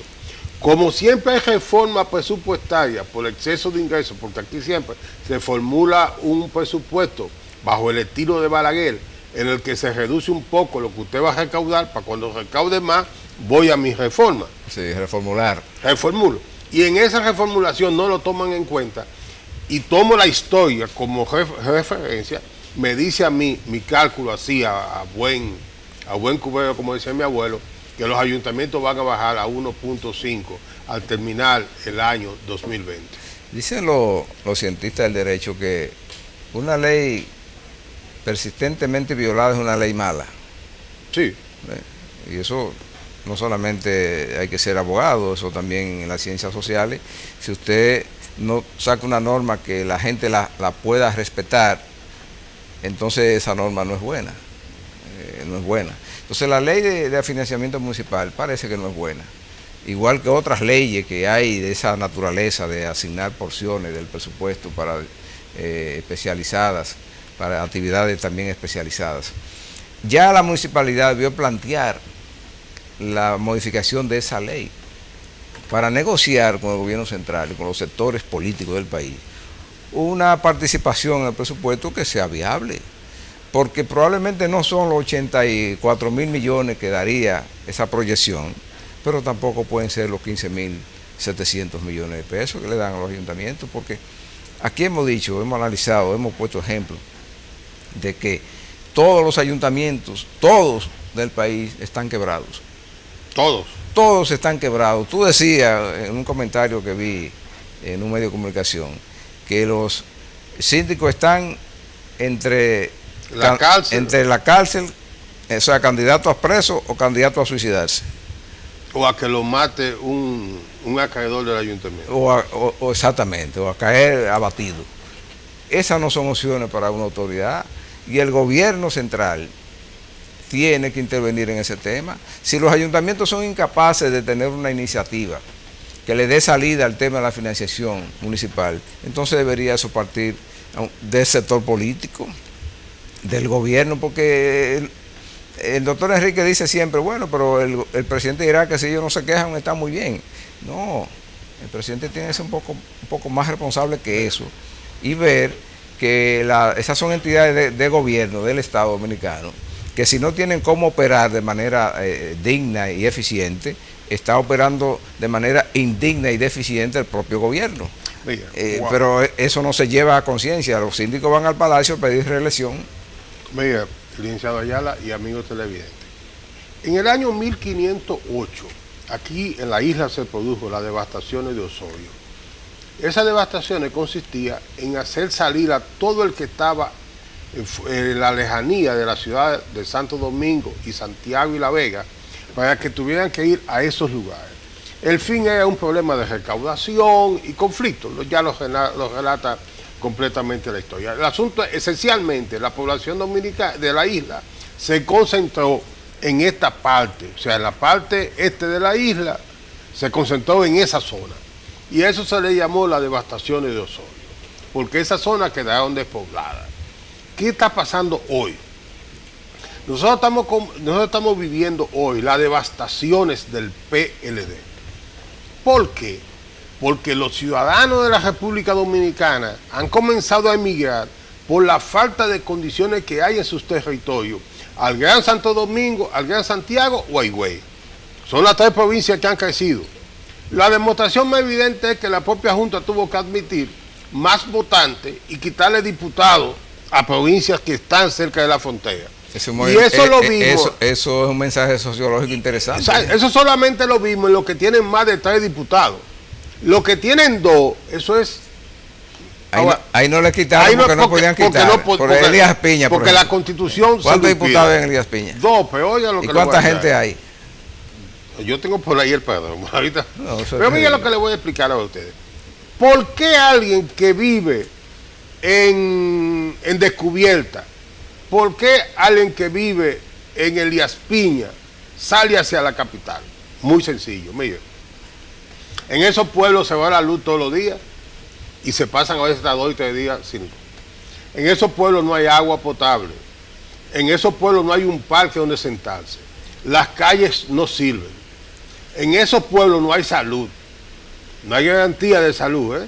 Como siempre hay reforma presupuestaria por exceso de ingresos, porque aquí siempre se formula un presupuesto bajo el estilo de Balaguer, en el que se reduce un poco lo que usted va a recaudar, para cuando recaude más, voy a mi reforma. Sí, reformular. Reformulo. Y en esa reformulación no lo toman en cuenta, y tomo la historia como referencia, me dice a mí, mi cálculo así, a buen cubero, como decía mi abuelo, que los ayuntamientos van a bajar a 1.5 al terminar el año 2020. Dicen los cientistas del derecho que una ley persistentemente violada es una ley mala. Sí. Y eso no solamente hay que ser abogado, eso también en las ciencias sociales. Si usted no saca una norma que la gente la pueda respetar, entonces esa norma no es buena. No es buena. Entonces la ley de financiamiento municipal parece que no es buena. Igual que otras leyes que hay de esa naturaleza de asignar porciones del presupuesto para especializadas, para actividades también especializadas. Ya la municipalidad debió plantear la modificación de esa ley para negociar con el gobierno central y con los sectores políticos del país una participación en el presupuesto que sea viable, porque probablemente no son los 84.000 millones que daría esa proyección, pero tampoco pueden ser los 15.700 millones de pesos que le dan a los ayuntamientos, porque aquí hemos dicho, hemos analizado, hemos puesto ejemplos de que todos los ayuntamientos, todos del país están quebrados. Todos están quebrados. Tú decías en un comentario que vi en un medio de comunicación que los síndicos están entre la cárcel, o sea, candidato a preso o candidato a suicidarse. O a que lo mate un acreedor del ayuntamiento. O exactamente, o a caer abatido. Esas no son opciones para una autoridad, y el gobierno central tiene que intervenir en ese tema. Si los ayuntamientos son incapaces de tener una iniciativa que le dé salida al tema de la financiación municipal, entonces debería eso partir del sector político, del gobierno, porque el doctor Enrique dice siempre, bueno, pero el presidente dirá que si ellos no se quejan está muy bien. No, el presidente tiene que ser un poco más responsable que eso y ver que esas son entidades de gobierno del Estado Dominicano, que si no tienen cómo operar de manera digna y eficiente, está operando de manera indigna y deficiente el propio gobierno. Mira, pero eso no se lleva a conciencia. Los síndicos van al palacio a pedir reelección. Mira, licenciado Ayala y amigos televidentes, en el año 1508, aquí en la isla se produjo las devastaciones de Osorio. Esas devastaciones consistían en hacer salir a todo el que estaba en la lejanía de la ciudad de Santo Domingo y Santiago y La Vega, para que tuvieran que ir a esos lugares. El fin era un problema de recaudación y conflicto, ya lo relata completamente la historia. El asunto, esencialmente, la población dominicana de la isla se concentró en esta parte, o sea, en la parte este de la isla, se concentró en esa zona. Y a eso se le llamó las devastaciones de Osorio, porque esas zonas quedaron despobladas. ¿Qué está pasando hoy? Nosotros estamos viviendo hoy las devastaciones del PLD. ¿Por qué? Porque los ciudadanos de la República Dominicana han comenzado a emigrar por la falta de condiciones que hay en sus territorios, al Gran Santo Domingo, al Gran Santiago o a Higüey. Son las tres provincias que han crecido. La demostración más evidente es que la propia Junta tuvo que admitir más votantes y quitarle diputados a provincias que están cerca de la frontera. Y eso lo vimos. Eso es un mensaje sociológico interesante. O sea, eso solamente lo vimos en los que tienen más de 3 diputados. Los que tienen 2, eso es... Ahí no le quitaron porque no podían quitar. Por Elías Piña. Porque la Constitución... ¿Cuántos diputados hay en Elías Piña? 2, pero oiga lo que... ¿Y cuánta gente hay? Yo tengo por ahí el padrón. Ahorita. No, pero mira lo que le voy a explicar a ustedes. ¿Por qué alguien que vive en Descubierta, por qué alguien que vive en Elías Piña sale hacia la capital? Muy sencillo, mire. En esos pueblos se va la luz todos los días y se pasan a veces hasta 2 y 3 días sin luz. En esos pueblos no hay agua potable. En esos pueblos no hay un parque donde sentarse. Las calles no sirven. en esos pueblos no hay salud, no hay garantía de salud, ¿eh?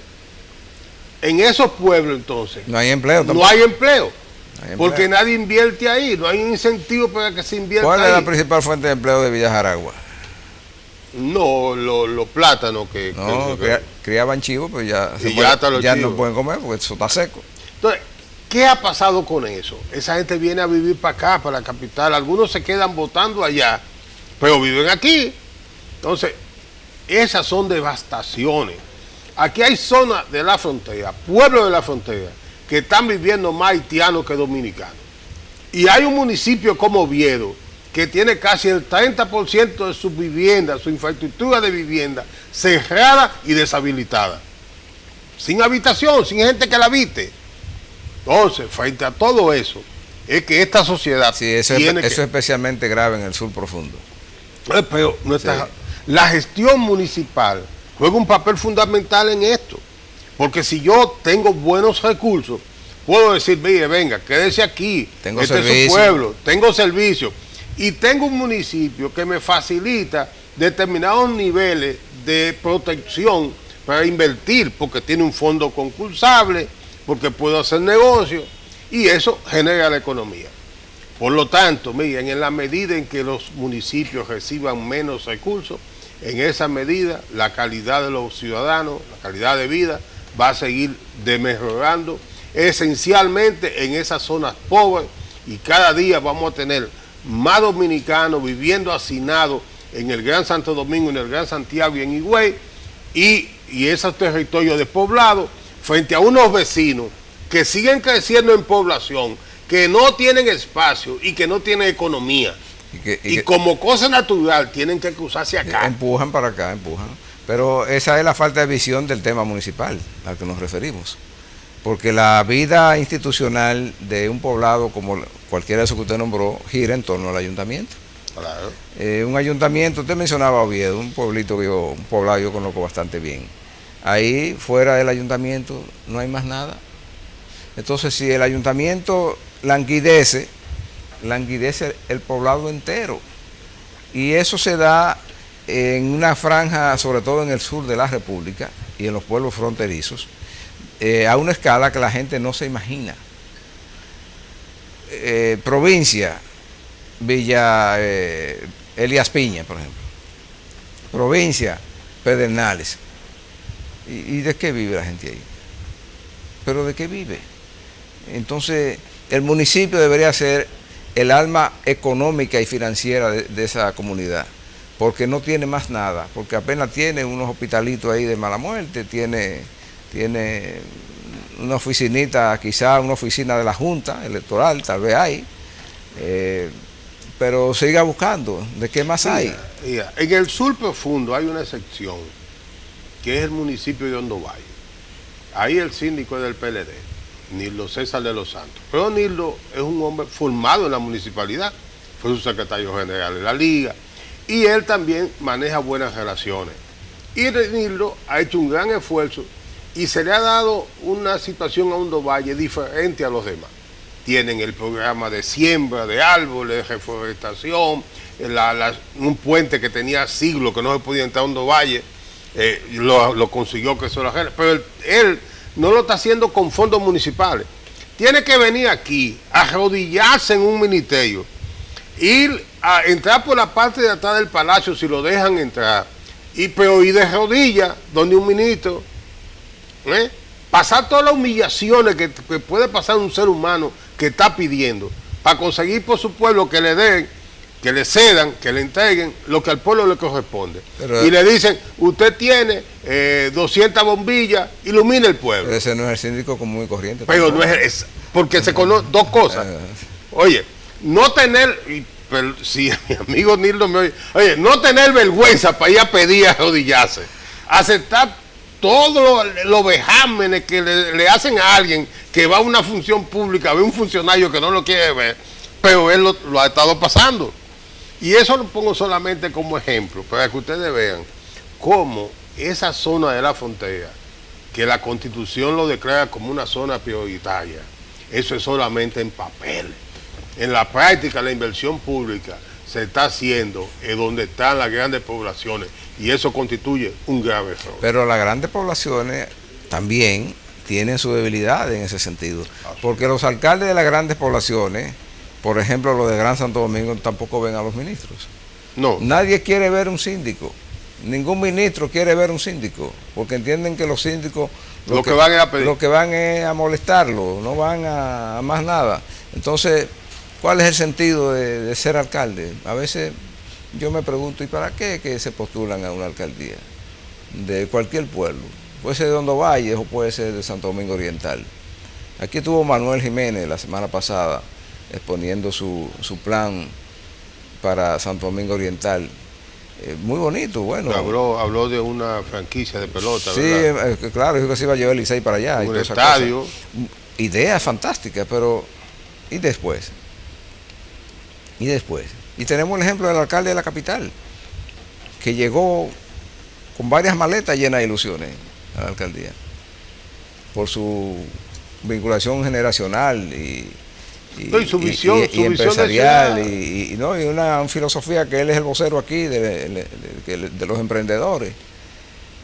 En esos pueblos entonces no hay empleo tampoco. No hay empleo, No hay empleo. porque nadie invierte ahí, no hay un incentivo para que se invierta ¿Cuál ahí. es la principal fuente de empleo de Villa Jaragua? No, los plátanos No, criaban chivos, pero ya, Y ya hasta los ya chivos. no pueden comer porque eso está seco. Entonces, ¿qué ha pasado con eso? Esa gente viene a vivir para acá, para la capital. Algunos se quedan votando allá, pero viven aquí. Entonces, esas son devastaciones. Aquí hay zonas de la frontera, pueblos de la frontera, que están viviendo más haitianos que dominicanos. Y hay un municipio como Oviedo, que tiene casi el 30% de sus viviendas, su infraestructura de vivienda, cerrada y deshabilitada. Sin habitación, sin gente que la habite. Entonces, frente a todo eso, es que esta sociedad Sí, eso es especialmente grave en el sur profundo. Pero la gestión municipal juega un papel fundamental en esto. Porque si yo tengo buenos recursos, puedo decir, mire, venga, quédese aquí, Tengo este es servicio. su pueblo, tengo servicio. Y tengo un municipio que me facilita determinados niveles de protección para invertir, porque tiene un fondo concursable, porque puedo hacer negocio, y eso genera la economía. Por lo tanto, miren, en la medida en que los municipios reciban menos recursos, en esa medida la calidad de los ciudadanos, la calidad de vida, va a seguir mejorando, esencialmente en esas zonas pobres, y cada día vamos a tener más dominicanos viviendo hacinados en el Gran Santo Domingo, en el Gran Santiago y en Higüey, y esos territorios despoblados, frente a unos vecinos que siguen creciendo en población, que no tienen espacio y que no tienen economía. Y como cosa natural tienen que cruzarse acá. Empujan para acá, empujan. Pero esa es la falta de visión del tema municipal al que nos referimos. Porque la vida institucional de un poblado, como cualquiera de esos que usted nombró, gira en torno al ayuntamiento. Claro. Un ayuntamiento, usted mencionaba Oviedo, un pueblito un poblado que yo conozco bastante bien. Ahí, fuera del ayuntamiento, no hay más nada. Entonces, si el ayuntamiento languidece el poblado entero. Y eso se da en una franja, sobre todo en el sur de la República y en los pueblos fronterizos, a una escala que la gente no se imagina. Provincia, Villa Elías Piña, por ejemplo. Provincia, Pedernales. ¿Y de qué vive la gente ahí? ¿Pero de qué vive? Entonces, el municipio debería ser el alma económica y financiera de esa comunidad, porque no tiene más nada, porque apenas tiene unos hospitalitos ahí de mala muerte, tiene una oficinita, quizá una oficina de la Junta Electoral, tal vez hay, pero siga buscando, ¿de qué más hay? En el sur profundo hay una sección, que es el municipio de Hondo Valle. Ahí el síndico es del PLD, Nildo César de los Santos. Pero Nildo es un hombre formado en la municipalidad, fue su secretario general de la liga, y él también maneja buenas relaciones. Y Nildo ha hecho un gran esfuerzo y se le ha dado una situación a Hondo Valle diferente a los demás. Tienen el programa de siembra de árboles, reforestación, un puente que tenía siglos que no se podía entrar a Hondo Valle, lo consiguió que eso lo haga. Pero él no lo está haciendo con fondos municipales. Tiene que venir aquí, arrodillarse en un ministerio, ir a entrar por la parte de atrás del palacio si lo dejan entrar, pero ir de rodillas donde un ministro, pasar todas las humillaciones que puede pasar un ser humano que está pidiendo, para conseguir por su pueblo que le den, que le cedan, que le entreguen lo que al pueblo le corresponde. Y le dicen, usted tiene 200 bombillas, ilumine el pueblo. Pero ese no es el síndico común y corriente. Pero no es, porque se conocen dos cosas. Oye, no tener, si mi amigo Nildo me oye, no tener vergüenza para ir a pedir arrodillarse, aceptar todos los vejámenes que le hacen a alguien que va a una función pública, ve un funcionario que no lo quiere ver, pero él lo ha estado pasando. Y eso lo pongo solamente como ejemplo, para que ustedes vean cómo esa zona de la frontera, que la Constitución lo declara como una zona prioritaria, eso es solamente en papel. En la práctica, la inversión pública se está haciendo donde están las grandes poblaciones, y eso constituye un grave error. Pero las grandes poblaciones también tienen su debilidad en ese sentido, porque los alcaldes de las grandes poblaciones, por ejemplo los de Gran Santo Domingo, tampoco ven a los ministros. No. Nadie quiere ver un síndico, ningún ministro quiere ver un síndico, porque entienden que los síndicos lo que van es a pedir. Lo que van es a molestarlo, no van a más nada. Entonces, ¿cuál es el sentido de ser alcalde? A veces yo me pregunto, ¿y para qué que se postulan a una alcaldía? De cualquier pueblo. Puede ser de Hondo Valles o puede ser de Santo Domingo Oriental. Aquí estuvo Manuel Jiménez la semana pasada exponiendo su plan para Santo Domingo Oriental. Muy bonito, bueno. Habló de una franquicia de pelota, sí, ¿verdad? Claro, dijo que se iba a llevar el Licey para allá. Un estadio. Ideas fantásticas, pero ¿y después? ¿Y después? Y tenemos el ejemplo del alcalde de la capital, que llegó con varias maletas llenas de ilusiones a la alcaldía, por su vinculación generacional y su visión empresarial y una filosofía que él es el vocero aquí de los emprendedores.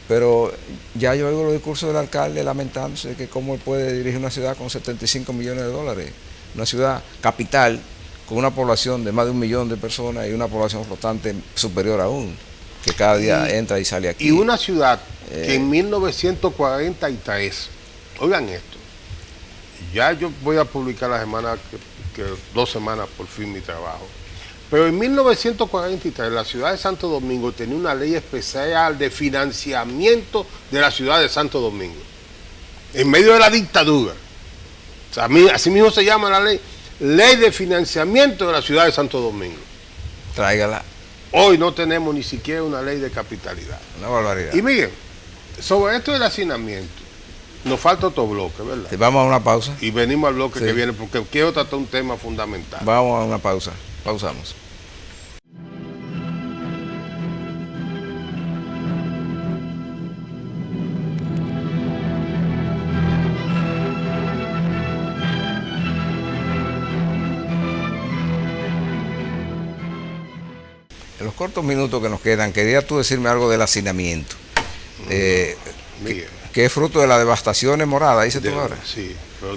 Pero ya yo oigo los discursos del alcalde lamentándose de que cómo él puede dirigir una ciudad con 75 millones de dólares, una ciudad capital con una población de más de 1 millón de personas y una población flotante superior aún, que cada día entra y sale aquí. Y una ciudad que en 1943, oigan esto, ya yo voy a publicar la semana, que 2 semanas por fin mi trabajo, pero en 1943 la ciudad de Santo Domingo tenía una ley especial de financiamiento de la ciudad de Santo Domingo, en medio de la dictadura. O sea, así mismo se llama la ley de financiamiento de la ciudad de Santo Domingo. Tráigala. Hoy no tenemos ni siquiera una ley de capitalidad. Una barbaridad. Y miren, sobre esto del hacinamiento, nos falta otro bloque, ¿verdad? Sí, vamos a una pausa. Y venimos al bloque que viene, porque quiero tratar un tema fundamental. Vamos a una pausa. Pausamos. En los cortos minutos que nos quedan, quería tú decirme algo del hacinamiento. Que es fruto de las devastaciones moradas, dice tú ahora. Sí, pero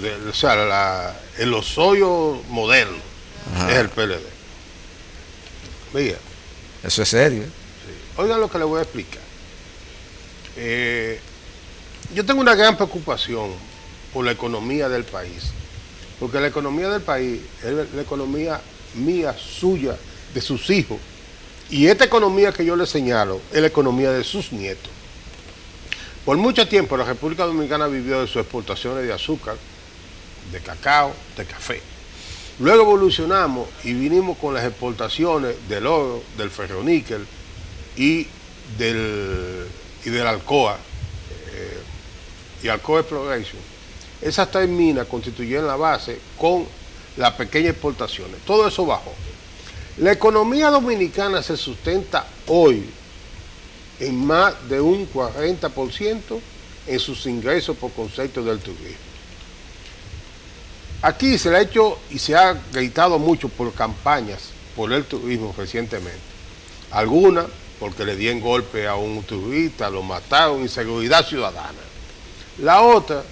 el osollo moderno es el PLD. Mira. Eso es serio. Sí. Oigan lo que les voy a explicar. Yo tengo una gran preocupación por la economía del país, porque la economía del país es la economía mía, suya, de sus hijos, y esta economía que yo les señalo es la economía de sus nietos. Por mucho tiempo la República Dominicana vivió de sus exportaciones de azúcar, de cacao, de café. Luego evolucionamos y vinimos con las exportaciones del oro, del ferroníquel y del Alcoa y Alcoa Exploration. Esas 3 minas constituyen la base con las pequeñas exportaciones. Todo eso bajó. La economía dominicana se sustenta hoy en más de un 40% en sus ingresos por concepto del turismo. Aquí se le ha hecho y se ha gritado mucho por campañas por el turismo recientemente. Algunas porque le dieron golpe a un turista, lo mataron, inseguridad ciudadana. La otra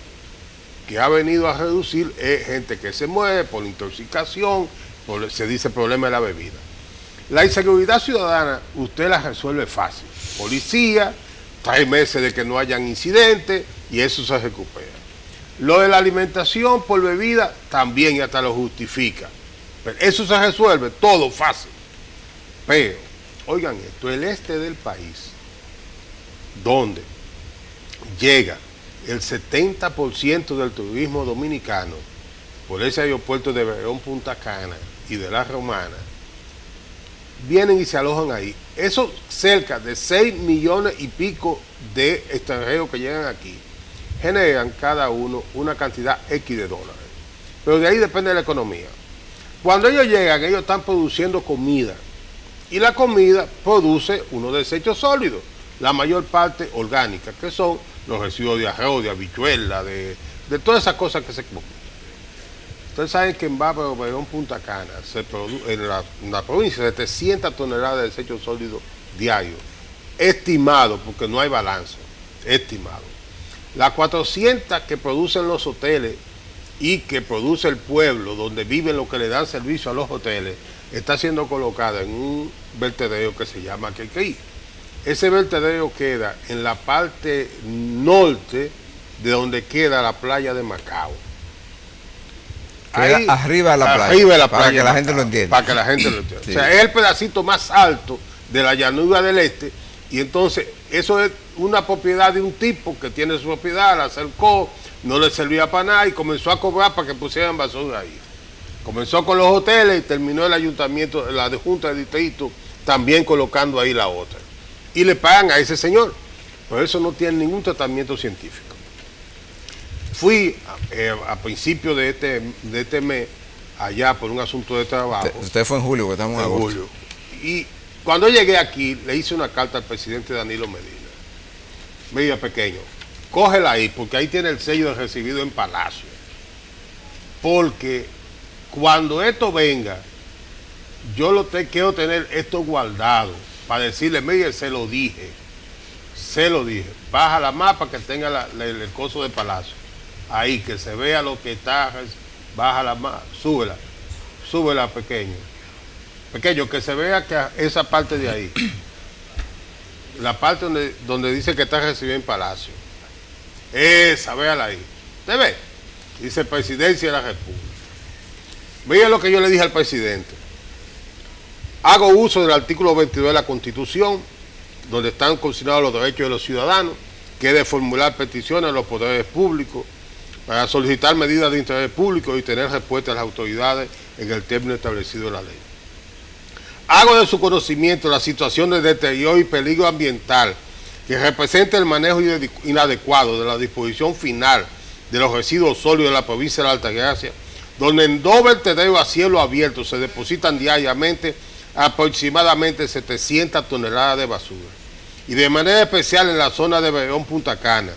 que ha venido a reducir es gente que se muere por intoxicación, se dice problema de la bebida. La inseguridad ciudadana usted la resuelve fácil. Policía, 3 meses de que no hayan incidentes y eso se recupera. Lo de la alimentación por bebida también hasta lo justifica. Pero eso se resuelve todo fácil. Pero, oigan esto, el este del país, donde llega el 70% del turismo dominicano por ese aeropuerto de Berón Punta Cana y de La Romana, vienen y se alojan ahí. Eso cerca de 6 millones y pico de extranjeros que llegan aquí generan cada uno una cantidad X de dólares. Pero de ahí depende de la economía. Cuando ellos llegan, ellos están produciendo comida. Y la comida produce unos desechos sólidos, la mayor parte orgánica, que son los residuos de arroz, de habichuela, de todas esas cosas que se comen. Ustedes saben que en Bávaro, Obregón, Punta Cana, en la provincia, 700 toneladas de desechos sólidos diarios. Estimado, porque no hay balance, estimado. Las 400 que producen los hoteles y que produce el pueblo, donde viven los que le dan servicio a los hoteles, está siendo colocada en un vertedero que se llama Quequeí. Ese vertedero queda en la parte norte de donde queda la playa de Macao. Ahí, arriba de la playa. Arriba de la para playa que la gente lo entienda. Para que la gente lo entienda. Sí. O sea, es el pedacito más alto de la llanura del este, y entonces eso es una propiedad de un tipo que tiene su propiedad, la acercó, no le servía para nada y comenzó a cobrar para que pusieran basura ahí. Comenzó con los hoteles y terminó el ayuntamiento, la de Junta de Distrito, también colocando ahí la otra. Y le pagan a ese señor. Por eso no tiene ningún tratamiento científico. Fui a principios de este mes allá por un asunto de trabajo. Usted fue en julio, que estamos en agosto. Julio. Y cuando llegué aquí, le hice una carta al presidente Danilo Medina. Mira, pequeño, cógela ahí, porque ahí tiene el sello de recibido en Palacio. Porque cuando esto venga, yo quiero tener esto guardado para decirle, mire, se lo dije. Baja la mapa que tenga el coso de Palacio. Ahí, que se vea lo que está, baja la mapa, súbela, pequeño. Pequeño, que se vea que esa parte de ahí, la parte donde dice que está recibido en Palacio, esa, véala ahí. ¿Usted ve? Dice Presidencia de la República. Mire lo que yo le dije al presidente. Hago uso del artículo 22 de la Constitución, donde están consignados los derechos de los ciudadanos, que es de formular peticiones a los poderes públicos para solicitar medidas de interés público y tener respuesta a las autoridades en el término establecido en la ley. Hago de su conocimiento la situación de deterioro y peligro ambiental que representa el manejo inadecuado de la disposición final de los residuos sólidos de la provincia de la Altagracia, donde en 2 vertederos a cielo abierto se depositan diariamente aproximadamente 700 toneladas de basura, y de manera especial en la zona de Obregón, Punta Cana,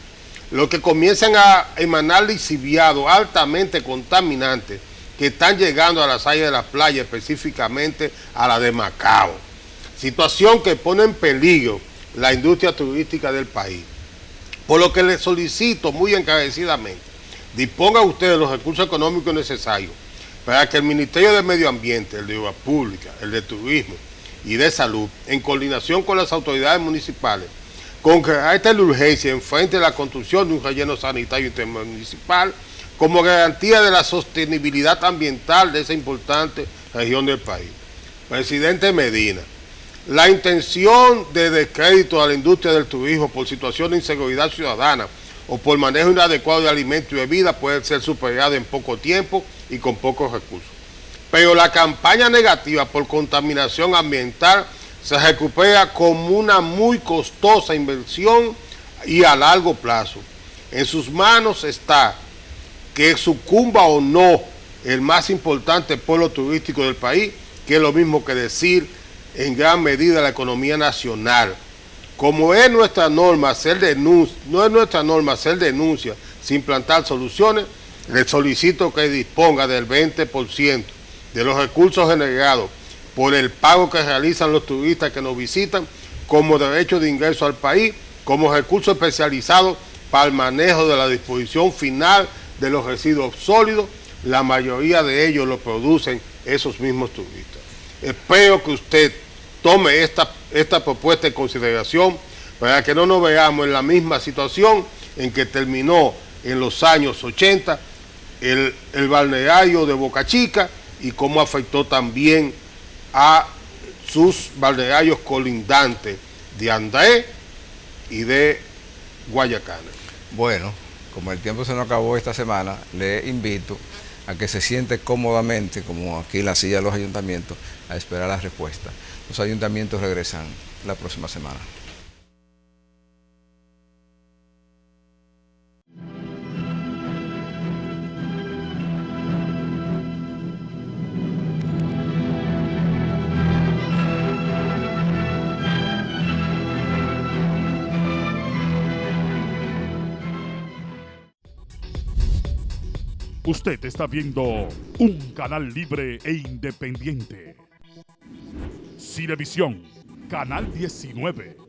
lo que comienzan a emanar lixiviados altamente contaminantes que están llegando a las áreas de la playa, específicamente a la de Macao, situación que pone en peligro la industria turística del país. Por lo que les solicito muy encarecidamente, disponga usted de los recursos económicos necesarios para que el Ministerio de Medio Ambiente, el de Obras Públicas, el de Turismo y de Salud, en coordinación con las autoridades municipales, con carácter de urgencia en frente de la construcción de un relleno sanitario intermunicipal como garantía de la sostenibilidad ambiental de esa importante región del país. Presidente Medina, la intención de descrédito a la industria del turismo por situación de inseguridad ciudadana o por manejo inadecuado de alimentos y bebidas puede ser superada en poco tiempo y con pocos recursos. Pero la campaña negativa por contaminación ambiental se recupera como una muy costosa inversión y a largo plazo. En sus manos está que sucumba o no el más importante polo turístico del país, que es lo mismo que decir en gran medida la economía nacional. Como es nuestra norma hacer denuncia, no es nuestra norma hacer denuncias sin plantar soluciones, le solicito que disponga del 20% de los recursos generados por el pago que realizan los turistas que nos visitan como derecho de ingreso al país, como recurso especializado para el manejo de la disposición final de los residuos sólidos. La mayoría de ellos lo producen esos mismos turistas. Espero que usted tome esta propuesta en consideración para que no nos veamos en la misma situación en que terminó en los años 80 el balneario de Boca Chica y cómo afectó también a sus balnearios colindantes de Andrés y de Guayacana. Bueno, como el tiempo se nos acabó esta semana, le invito a que se siente cómodamente, como aquí en la silla de los ayuntamientos, a esperar la respuesta. Los ayuntamientos regresan la próxima semana. Usted está viendo un canal libre e independiente. Cinevisión, Canal 19.